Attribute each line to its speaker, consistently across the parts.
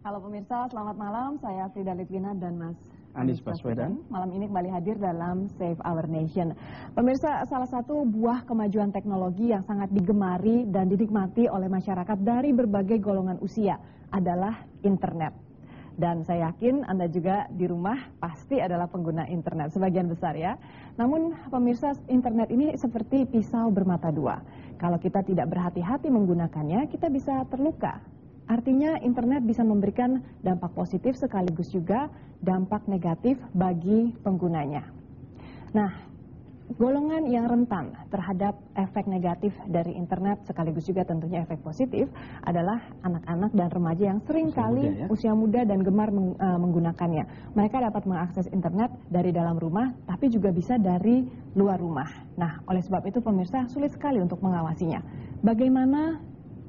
Speaker 1: Halo pemirsa, selamat malam. Saya Frida Litwina dan Mas
Speaker 2: Anies Baswedan.
Speaker 1: Malam ini kembali hadir dalam Save Our Nation. Pemirsa, salah satu buah kemajuan teknologi yang sangat digemari dan dinikmati oleh masyarakat dari berbagai golongan usia adalah internet. Dan saya yakin Anda juga di rumah pasti adalah pengguna internet, sebagian besar ya. Namun pemirsa, internet ini seperti pisau bermata dua. Kalau kita tidak berhati-hati menggunakannya, kita bisa terluka. Artinya internet bisa memberikan dampak positif sekaligus juga dampak negatif bagi penggunanya. Nah, golongan yang rentan terhadap efek negatif dari internet sekaligus juga tentunya efek positif adalah anak-anak dan remaja yang seringkali usia muda dan gemar menggunakannya. Mereka dapat mengakses internet dari dalam rumah tapi juga bisa dari luar rumah. Nah, oleh sebab itu pemirsa sulit sekali untuk mengawasinya. Bagaimana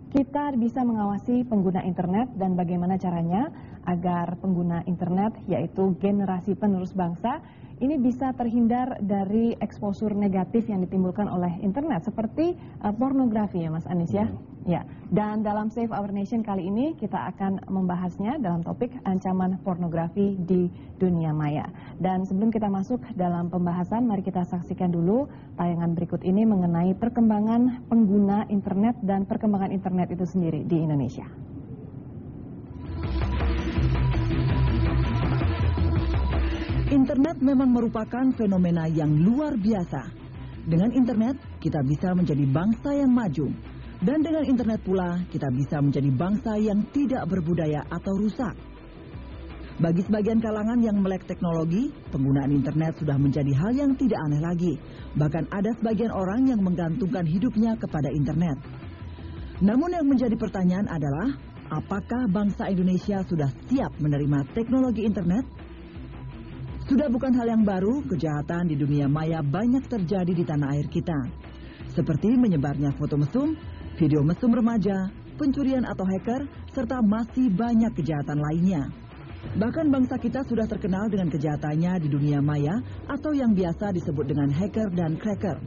Speaker 1: kita bisa mengawasi pengguna internet dan bagaimana caranya agar pengguna internet yaitu generasi penerus bangsa ini bisa terhindar dari eksposur negatif yang ditimbulkan oleh internet seperti pornografi ya Mas Anies ya. Ya. Dan dalam Save Our Nation kali ini kita akan membahasnya dalam topik ancaman pornografi di dunia maya. Dan sebelum kita masuk dalam pembahasan, mari kita saksikan dulu tayangan berikut ini mengenai perkembangan pengguna internet dan perkembangan internet itu sendiri di Indonesia.
Speaker 3: Internet memang merupakan fenomena yang luar biasa. Dengan internet, kita bisa menjadi bangsa yang maju. Dan dengan internet pula, kita bisa menjadi bangsa yang tidak berbudaya atau rusak. Bagi sebagian kalangan yang melek teknologi, penggunaan internet sudah menjadi hal yang tidak aneh lagi. Bahkan ada sebagian orang yang menggantungkan hidupnya kepada internet. Namun yang menjadi pertanyaan adalah, apakah bangsa Indonesia sudah siap menerima teknologi internet? Sudah bukan hal yang baru, kejahatan di dunia maya banyak terjadi di tanah air kita. Seperti menyebarnya foto mesum, video mesum remaja, pencurian atau hacker, serta masih banyak kejahatan lainnya. Bahkan bangsa kita sudah terkenal dengan kejahatannya di dunia maya atau yang biasa disebut dengan hacker dan cracker.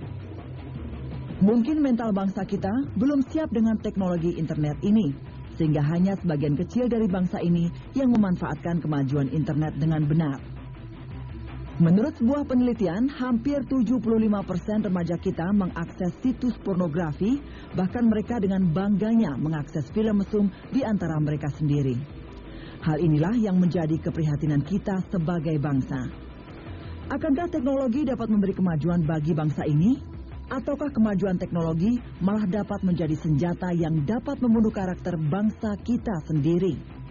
Speaker 3: Mungkin mental bangsa kita belum siap dengan teknologi internet ini, sehingga hanya sebagian kecil dari bangsa ini yang memanfaatkan kemajuan internet dengan benar. Menurut sebuah penelitian, hampir 75% remaja kita mengakses situs pornografi, bahkan mereka dengan bangganya mengakses film mesum di antara mereka sendiri. Hal inilah yang menjadi keprihatinan kita sebagai bangsa. Akankah teknologi dapat memberi kemajuan bagi bangsa ini? Ataukah kemajuan teknologi malah dapat menjadi senjata yang dapat membunuh karakter bangsa kita sendiri?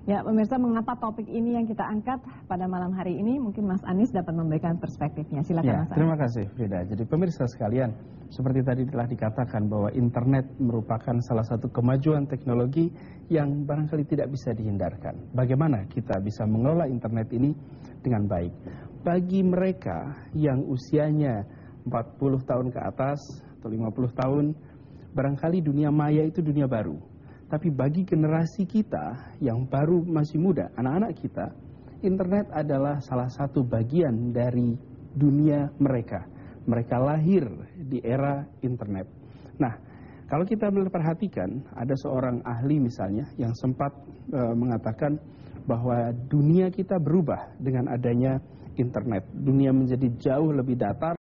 Speaker 1: Ya, pemirsa, mengapa topik ini yang kita angkat pada malam hari ini? Mungkin Mas Anies dapat memberikan perspektifnya. Silakan
Speaker 2: ya,
Speaker 1: Mas Anies.
Speaker 2: Terima kasih Frida. Jadi pemirsa sekalian, seperti tadi telah dikatakan bahwa internet merupakan salah satu kemajuan teknologi yang barangkali tidak bisa dihindarkan. Bagaimana kita bisa mengelola internet ini dengan baik? Bagi mereka yang usianya 40 tahun ke atas atau 50 tahun, barangkali dunia maya itu dunia baru. Tapi bagi generasi kita yang baru masih muda, anak-anak kita, internet adalah salah satu bagian dari dunia mereka. Mereka lahir di era internet. Nah, kalau kita memperhatikan, ada seorang ahli misalnya yang sempat mengatakan bahwa dunia kita berubah dengan adanya internet. Dunia menjadi jauh lebih datar.